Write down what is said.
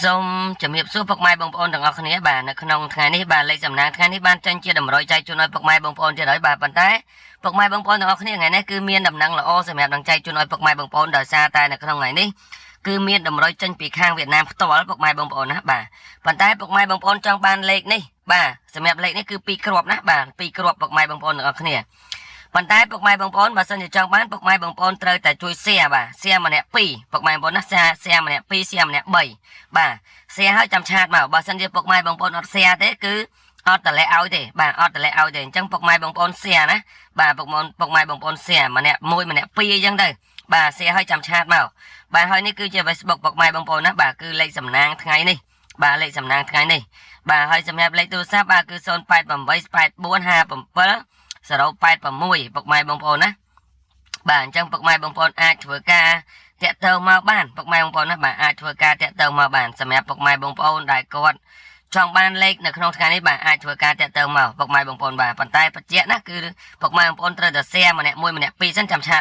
សូមជំរាបសួរពុកម៉ែបងប្អូនទាំងអស់គ្នាបាទនៅក្នុងថ្ងៃនេះបាទលេខសំណាងថ្ងៃនេះបានចេញជាតម្រុយចែកជូនឲ្យពុកម៉ែបងប្អូនទៀតហើយបាទប៉ុន្តែពុកម៉ែបងប្អូនទាំងអស់គ្នាថ្ងៃនេះគឺមានដំណឹងល្អសម្រាប់នឹងចែកជូនឲ្យពុកម៉ែបងប្អូនដោយសារតែនៅក្នុងថ្ងៃនេះគឺមានតម្រុយចេញពីខាងវៀតណាមផ្ទាល់ពុកម៉ែបងប្អូនណាបាទប៉ុន្តែពុកម៉ែបងប្អូនចង់បានលេខនេះបាទសម្រាប់លេខនេះគឺ2គ្រាប់ណាបាទ2គ្រាប់ពុកម៉ែបងប្អូនទាំងអស់គ្នាប៉ុន្តែពុកម៉ែបងប្អូនបើសិនជាចង់បានពុកម៉ែបងប្អូនត្រូវតែជួយ share បាទ share ម្នាក់2ពុកម៉ែបងប្អូនណា share ម្នាក់2 share ម្នាក់3បាទ share ឲ្យចាំឆាតមកបើសិនជាពុកម៉ែបងប្អូនអត់ share ទេគឺអត់តម្លែឲ្យទេបាទអត់តម្លែឲ្យទេអញ្ចឹងពុកម៉ែបងប្អូន share ណាបាទពុកម៉ែបងប្អូន share ម្នាក់1ម្នាក់2អញ្ចឹងទៅបាទ share ឲ្យចាំឆាតមកបាទហើយនេះគឺជា Facebook ពុកម៉ែបងប្អូនណាបាទគឺលេខសំណាងថ្ងៃនេះបាទលេខសំណាងថ្ងៃនេះបាទហើយសម្រាប់លេខទូរស័ព្ទបាទគឺ0888457086ពុកម៉ែបងប្អូនណាបាទអញ្ចឹងពុកម៉ែបងប្អូនអាចធ្វើការតាក់ទងមកបានពុកម៉ែបងប្អូនណាបាទអាចធ្វើការតាក់ទងមកបានសម្រាប់ពុកម៉ែបងប្អូនដែលគាត់ចង់បានលេខនៅក្នុងថ្ងៃនេះបាទអាចធ្វើការតាក់ទងមកពុកម៉ែបងប្អូនបាទប៉ុន្តែបញ្ជាក់ណាគឺពុកម៉ែបងប្អូនត្រូវតែ share ម្នាក់1ម្នាក់2សិនចាំឆាត